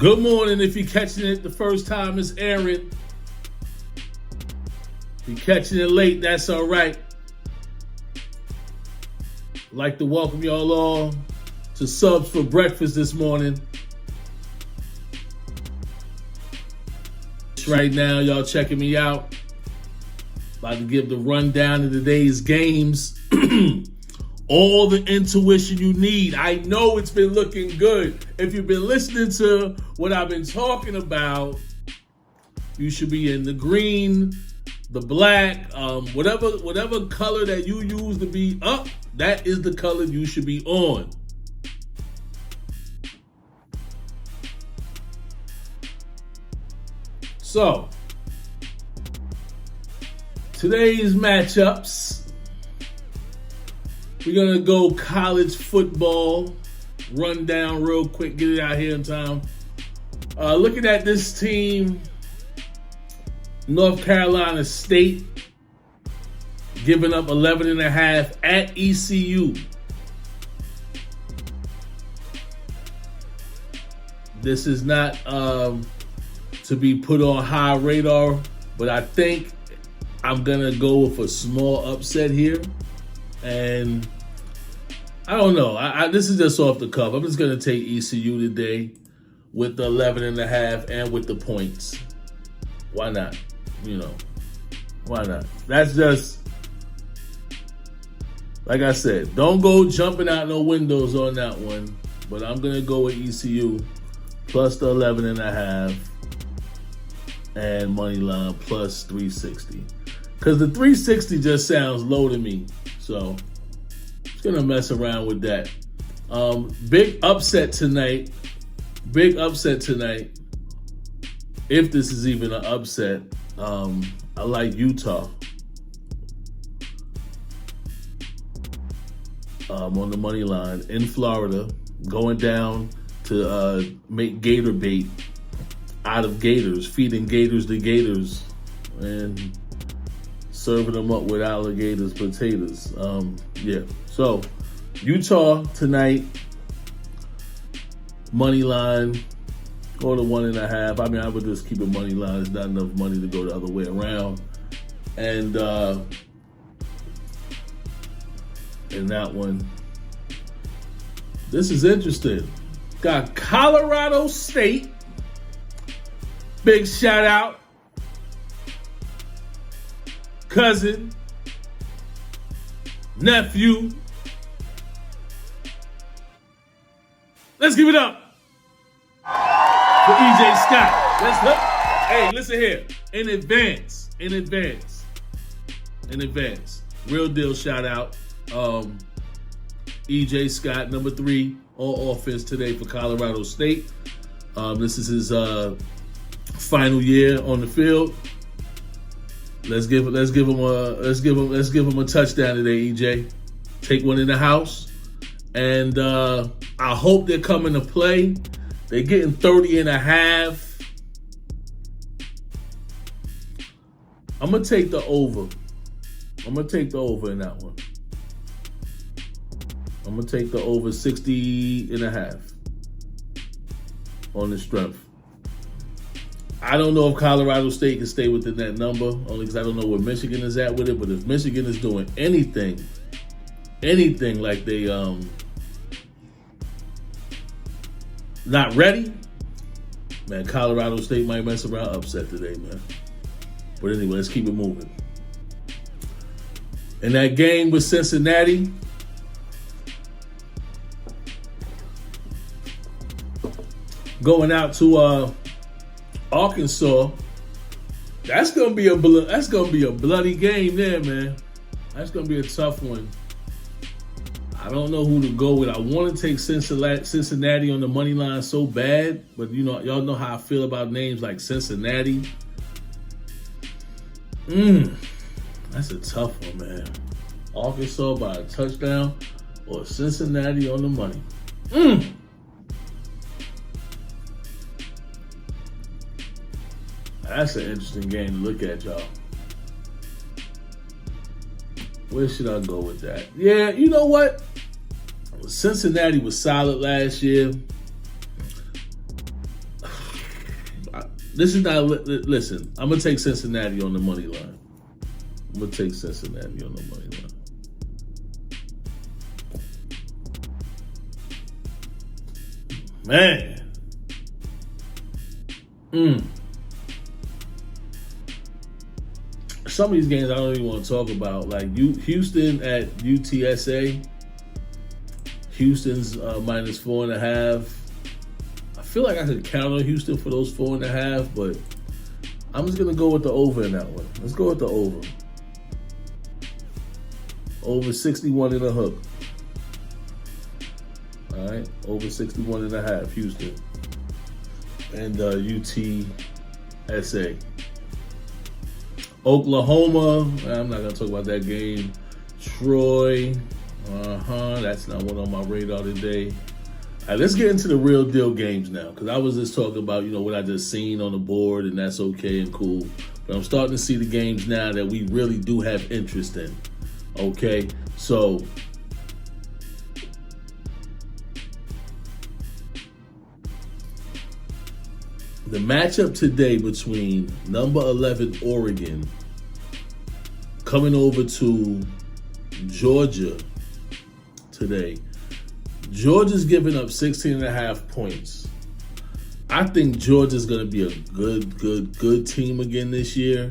Good morning. If you're catching it the first time it's airing. If you're catching it late, that's all right. I'd like to welcome y'all all to Subs for Breakfast this morning. Right now, y'all checking me out. About to give the rundown of today's games. All the intuition you need. I know it's been looking good. If you've been listening to what I've been talking about, you should be in the green, the black, whatever color that you use to be up, that is the color you should be on. So, today's matchups. We're going to go college football. Run down real quick. Get it out here in time. Looking at this team, North Carolina State giving up 11.5 at ECU. This is not to be put on high radar, but I think I'm going to go with a small upset here. And I don't know. This is just off the cuff. I'm just going to take ECU today with the 11.5 and with the points. Why not? Why not? That's just, like I said, don't go jumping out no windows on that one. But I'm going to go with ECU plus the 11.5 and money line plus 360. Because the 360 just sounds low to me. So, just going to mess around with that. Big upset tonight. If this is even an upset, I like Utah. On the money line in Florida, going down to make gator bait out of gators, feeding gators to gators, and serving them up with alligators potatoes. So Utah tonight, money line, go to 1.5. I mean, I would just keep a money line. It's not enough money to go the other way around. And in that one, this is interesting. Got Colorado State. Big shout out. Cousin, nephew. Let's give it up for EJ Scott. Let's look. Hey, listen here. In advance. Real deal shout out. EJ Scott, number 3 on offense today for Colorado State. This is his final year on the field. Let's give him a touchdown today, EJ. Take one in the house. And I hope they're coming to play. They're getting 30.5. I'm going to take the over. I'm going to take the over in that one. I'm going to take the over 60.5 on the strength. I don't know if Colorado State can stay within that number, only because I don't know where Michigan is at with it. But if Michigan is doing anything like they not ready, man, Colorado State might mess around upset today, man. But anyway, let's keep it moving. In that game with Cincinnati, going out to Arkansas, that's gonna be a bloody game there, man. That's gonna be a tough one. I don't know who to go with. I want to take Cincinnati on the money line so bad, but y'all know how I feel about names like Cincinnati. That's a tough one, man. Arkansas by a touchdown or Cincinnati on the money. That's an interesting game to look at, y'all. Where should I go with that? Yeah, you know what? Cincinnati was solid last year. This is not. Listen, I'm gonna take Cincinnati on the money line. I'm gonna take Cincinnati on the money line. Man. Some of these games I don't even want to talk about. Like Houston at UTSA. Houston's minus 4.5. I feel like I could count on Houston for those 4.5, but I'm just gonna go with the over in that one. Let's go with the over. Over 61 and a hook. All right, over 61 and a half, Houston. And UTSA. Oklahoma, I'm not going to talk about that game. Troy, that's not one on my radar today. All right, let's get into the real deal games now, because I was just talking about, what I just seen on the board, and that's okay and cool. But I'm starting to see the games now that we really do have interest in. Okay, so the matchup today between number 11 Oregon coming over to Georgia today. Georgia's giving up 16.5 points. I think Georgia's going to be a good team again this year.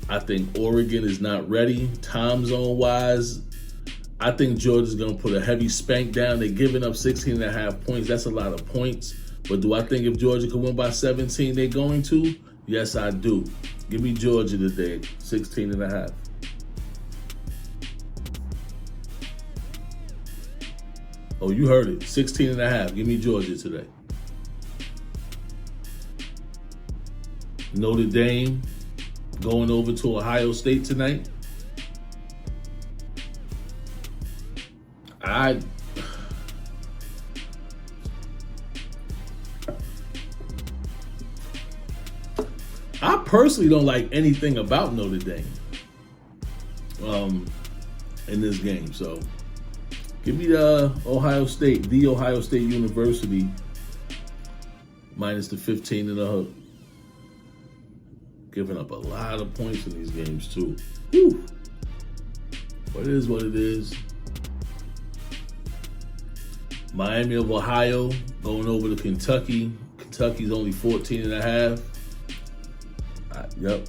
I think Oregon is not ready time zone wise. I think Georgia's going to put a heavy spank down. They're giving up 16.5 points. That's a lot of points. But do I think if Georgia can win by 17, they're going to? Yes, I do. Give me Georgia today, 16.5. Oh, you heard it, 16.5. Give me Georgia today. Notre Dame going over to Ohio State tonight. I personally don't like anything about Notre Dame in this game. So give me the Ohio State University minus the 15 and a hook. Giving up a lot of points in these games too. Whew. But it is what it is. Miami of Ohio going over to Kentucky. Kentucky's only 14 and a half. Yep.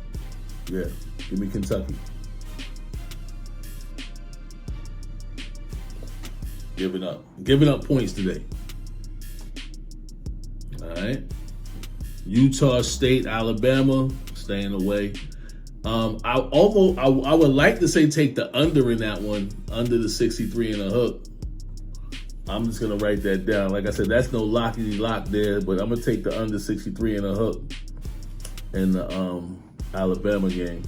Yeah. Give me Kentucky. Giving up points today. All right. Utah State, Alabama, staying away. I would like to say take the under in that one, under the 63 and a hook. I'm just gonna write that down. Like I said, that's no lockety lock there, but I'm gonna take the under 63 and a hook in the Alabama game.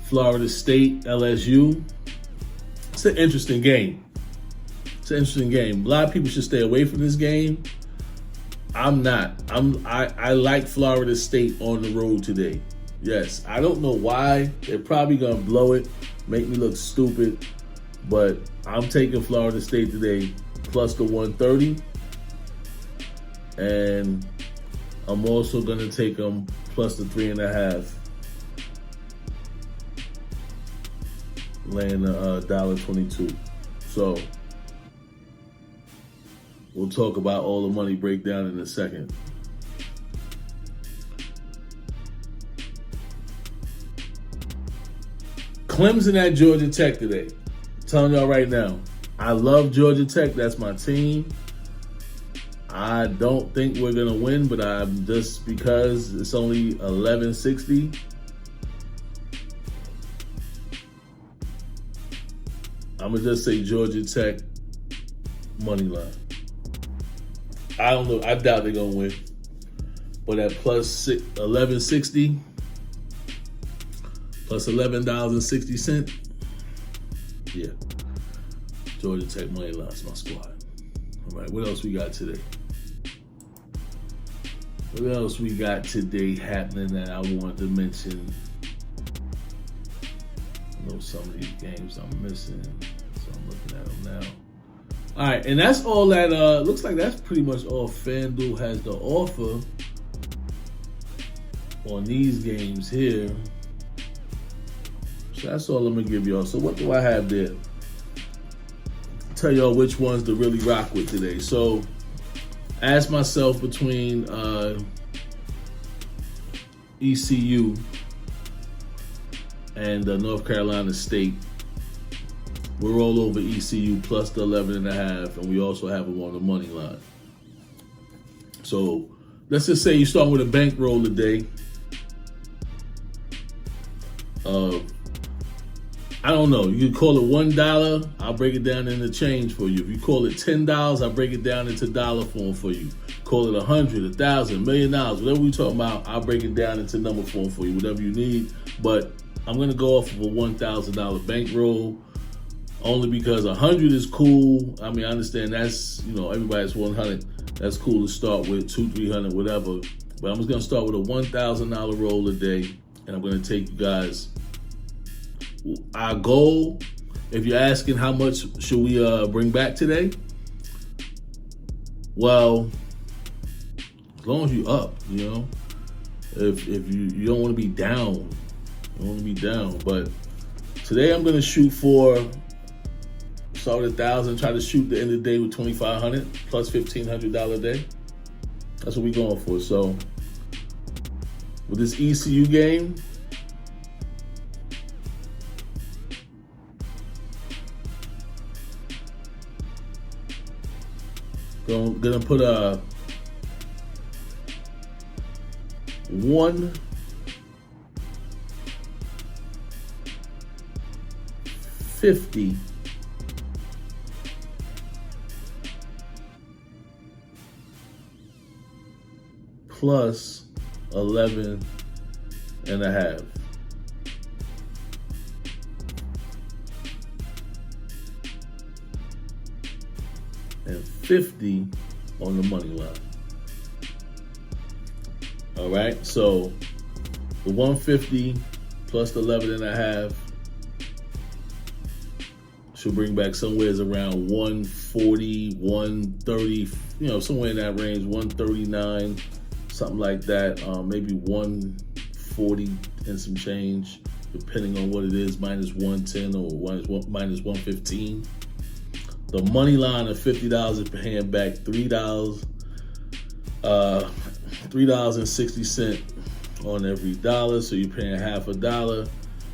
Florida State, LSU. It's an interesting game. A lot of people should stay away from this game. I'm not. I like Florida State on the road today. Yes, I don't know why. They're probably gonna blow it, make me look stupid, but I'm taking Florida State today plus the 130, and I'm also gonna take them plus the 3.5. Laying $1.22. So we'll talk about all the money breakdown in a second. Clemson at Georgia Tech today. I'm telling y'all right now, I love Georgia Tech. That's my team. I don't think we're gonna win, but I'm just because it's only 1160. I'm gonna just say Georgia Tech money line. I don't know. I doubt they're gonna win, but at plus 1160, plus $11.60. Yeah, Georgia Tech money line is my squad. All right, what else we got today? What else we got today happening that I want to mention? I know some of these games I'm missing, so I'm looking at them now. All right, and that's all that looks like that's pretty much all FanDuel has to offer on these games here. So that's all I'm gonna give y'all. So what do I have there? Tell y'all which ones to really rock with today. So I asked myself between ECU and North Carolina State. We're all over ECU plus the 11.5, and we also have them on the money line. So let's just say you start with a bankroll today. I don't know. You can call it $1. I'll break it down into change for you. If you call it $10, I'll break it down into dollar form for you. Call it 100, 1,000, $1 million, whatever we're talking about. I'll break it down into number form for you, whatever you need. But I'm gonna go off of a $1,000 bankroll. Only because 100 is cool. I mean, I understand that's, everybody's 100. That's cool to start with, 200, 300, whatever. But I'm just gonna start with a $1,000 roll a day, and I'm gonna take you guys. Our goal, if you're asking how much should we bring back today? Well, as long as you up, If you don't want to be down, But today I'm gonna shoot for. Start with 1,000. Try to shoot the end of the day with 2,500 plus $1,500 a day. That's what we're going for. So with this ECU game, gonna put a 150 plus 11.5. And 50 on the money line. All right, so the 150 plus the 11.5 should bring back somewhere around 140, 130, somewhere in that range, 139. Something like that, maybe 140 and some change, depending on what it is, minus 110 or minus 115. The money line of $50 is paying back $3.60 on every dollar, so you're paying half a dollar.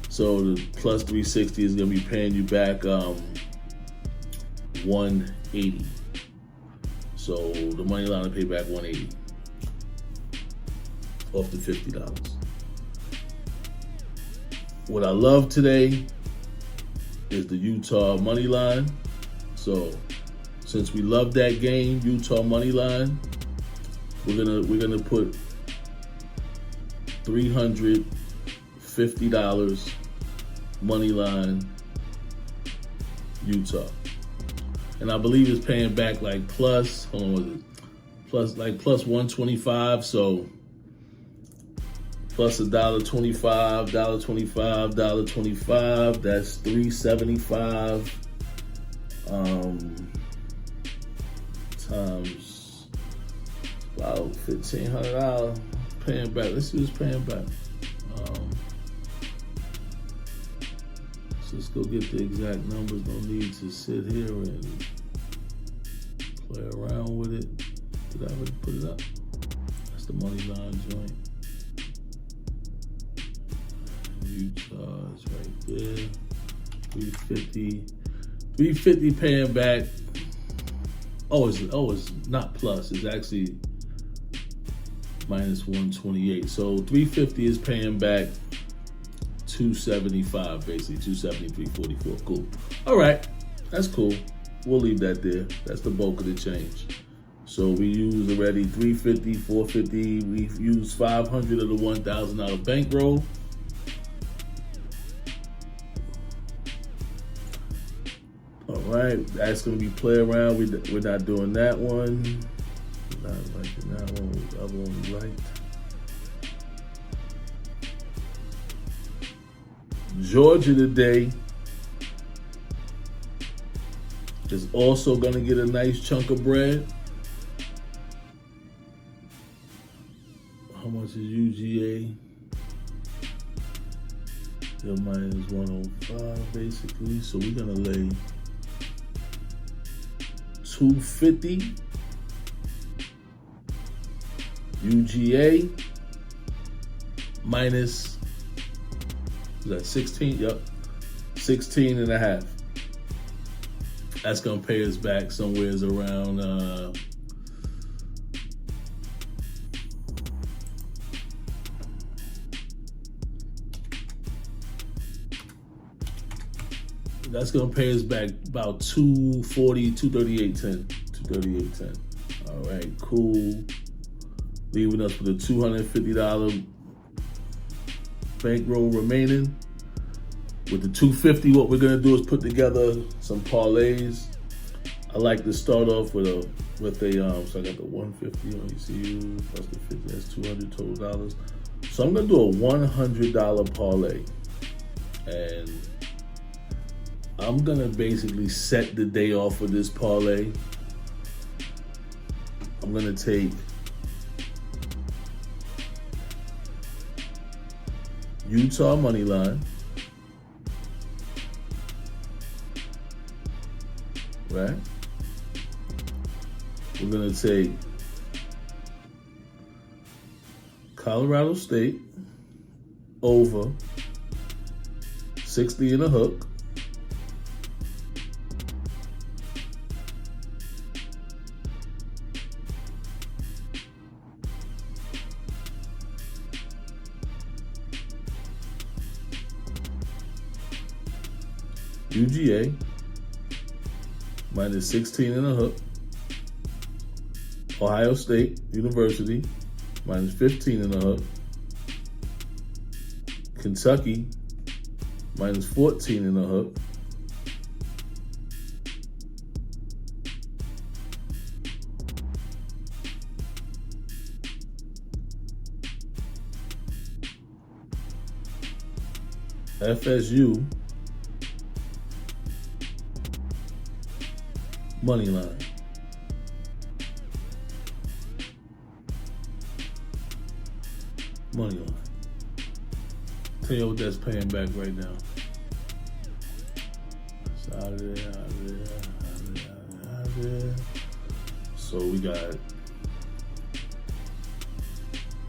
So the plus 360 is going to be paying you back 180. So the money line will pay back 180. Off the $50. What I love today is the Utah money line. So since we love that game, Utah money line, we're gonna put $350 money line Utah, and I believe it's paying back like plus 125. So plus $1.25, $1.25, that's $375 times about $1,500 paying back. Let's see who's paying back. So let's go get the exact numbers. No need to sit here and play around with it. Did I already put it up? That's the money line joint. Utah is right there. 350 paying back. It's not plus. It's actually minus 128. So 350 is paying back 275, basically 273.44. Cool. All right, that's cool. We'll leave that there. That's the bulk of the change. So we used already 350, 450. We've used 500 of the $1,000 bankroll. All right, that's gonna be play around. We're not doing that one. Not liking that one. The other one we liked. Georgia today is also going to get a nice chunk of bread. How much is UGA? They're minus 105 basically. So we're going to lay 250 UGA minus, is that 16? Yep, 16 and a half. That's gonna pay us back somewhere around that's gonna pay us back about 240, 238.10. 238.10. All right, cool. Leaving us with a $250 bankroll remaining. With the 250, what we're gonna do is put together some parlays. I like to start off with a so I got the 150 on ECU plus the 50, that's 200 total dollars. So I'm gonna do a $100 parlay. And I'm gonna basically set the day off with this parlay. I'm gonna take Utah money line, right? We're gonna take Colorado State over 60 and a hook. UGA minus 16 and a hook. Ohio State University minus 15 and a hook. Kentucky minus 14 and a hook. FSU money line. Money line. Tell you what that's paying back right now. It's out of there, out of there, out of there, out of there. So we got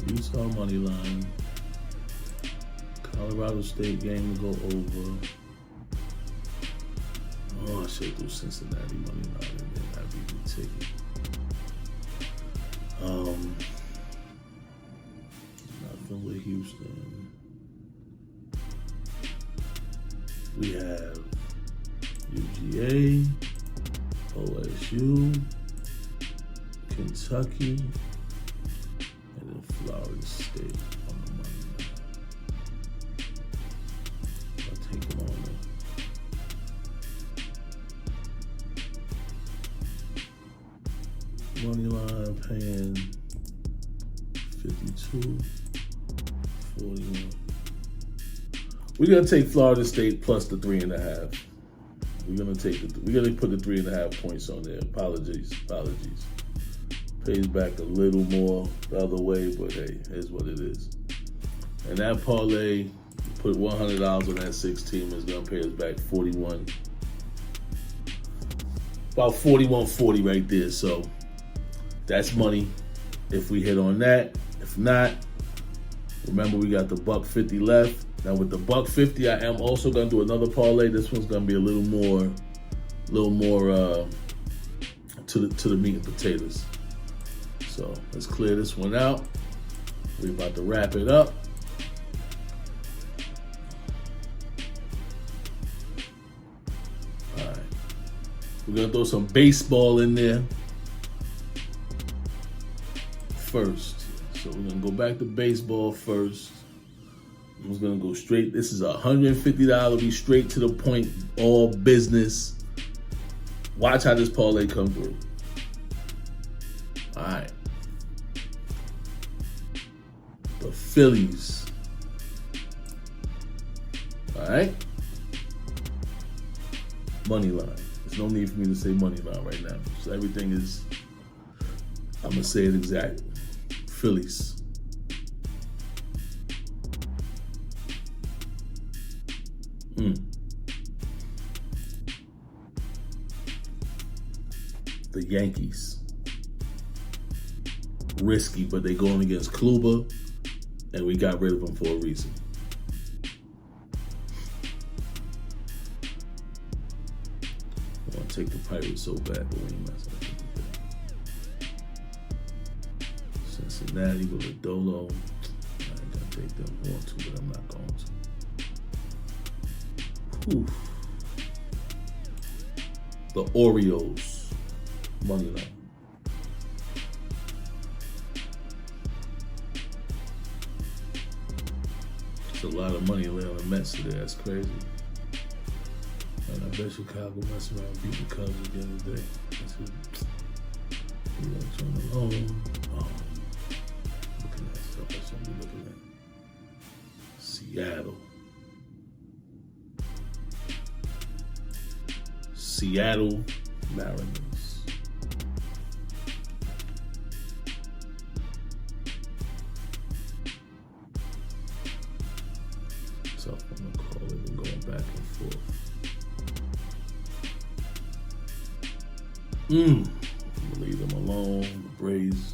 Utah money line, Colorado State game to go over. Oh, I should do Cincinnati money line and then that'd be the ticket. Nothing with Houston. We have UGA, OSU, Kentucky, and then Florida State on the money line. I'll take them on there. Money line paying 52, 41. We're gonna take Florida State plus the 3.5. We're gonna put the 3.5 points on there. Apologies. Pays back a little more the other way, but hey, here's what it is. And that parlay, put $100 on that 16 is gonna pay us back 41. About 41.40 right there. So that's money if we hit on that. If not, remember we got the $150 left. Now with the $150, I am also gonna do another parlay. This one's gonna be a little more to the meat and potatoes. So let's clear this one out. We're about to wrap it up. All right, we're gonna throw some baseball in there first. So we're gonna go back to baseball first. I'm just gonna go straight. This is $150, be straight to the point, all business. Watch how this parlay come through. All right. The Phillies. All right. Money line. It's no need for me to say money line right now. So everything is, I'm going to say it exact. Phillies. The Yankees. Risky, but they going against Kluber, and we got rid of him for a reason. I want to take the Pirates so bad, but we ain't messing with them. Cincinnati with a Dolo. I ain't gonna take them. I want to, but I'm not going to. Whew. The Orioles. Money line. It's a lot of money laying on the Mets today. That's crazy. And I bet Chicago mess around and beat the Cubs again today. That's who. You know, turn them on. Oh, looking at stuff I shouldn't be looking at. Seattle. Seattle Mariners. So I'm gonna call it and going back and forth. Leave them alone. The Braves.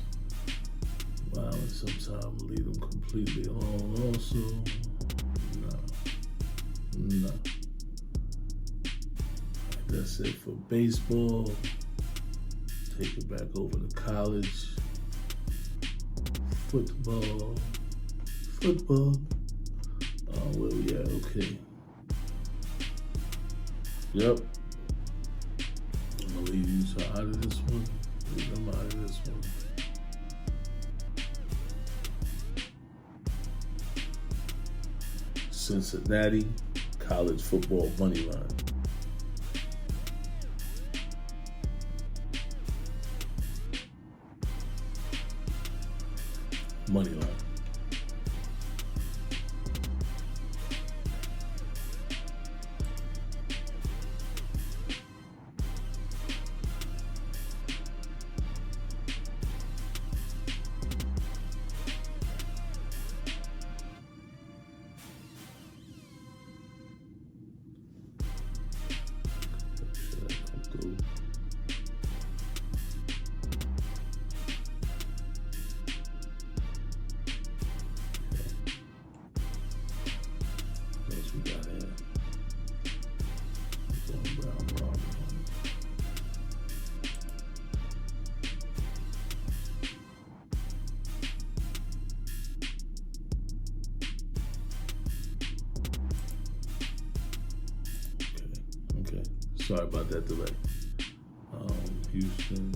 Wow, and sometimes leave them completely alone also. No. That's it for baseball. Take it back over to college. Football. Where we at? Okay. Yep. I'm gonna leave you out of this one. Leave them out of this one. Cincinnati college football money line. Money line. Sorry about that delay. Houston.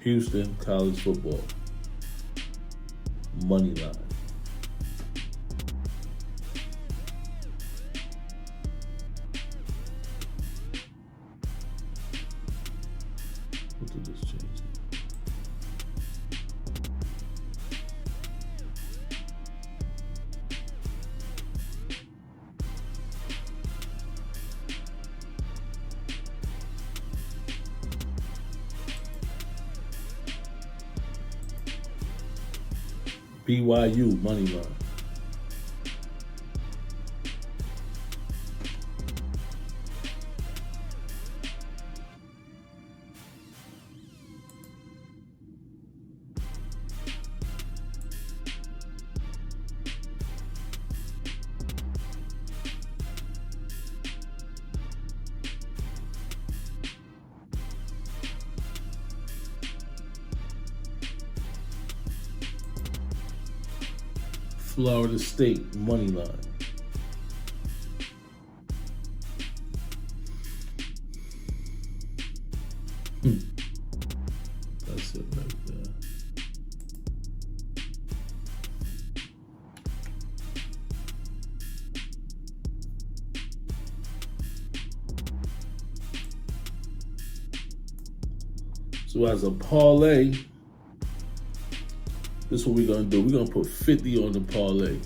Houston college football. Money line. What did this change? BYU money line. Florida State money line. That's it right there. So as a parlay, This is what we're going to do. We're going to put 50 on the parlay.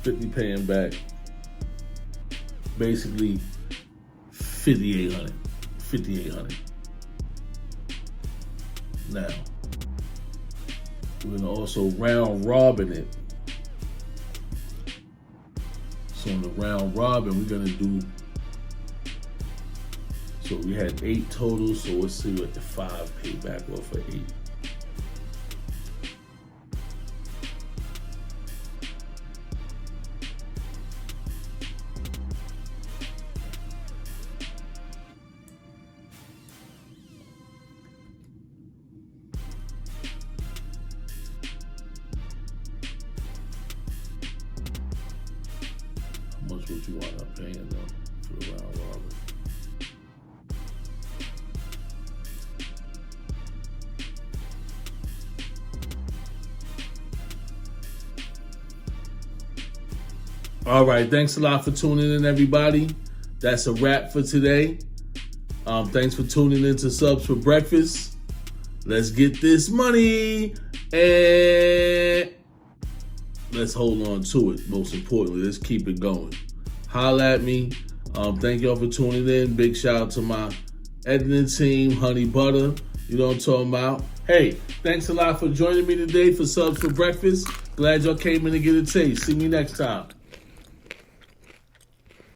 50 paying back. Basically, 5,800. 5,800. Now, we're going to also round robin it. So on the round robin, we're going to do, so we had 8 total, so let's see what the 5 pay back off of 8. How much would you wind up paying them for the round robin? All right, thanks a lot for tuning in, everybody. That's a wrap for today. Thanks for tuning in to Subs for Breakfast. Let's get this money and let's hold on to it. Most importantly, let's keep it going. Holla at me. Thank y'all for tuning in. Big shout out to my editing team, Honey Butter. You know what I'm talking about. Hey, thanks a lot for joining me today for Subs for Breakfast. Glad y'all came in to get a taste. See me next time.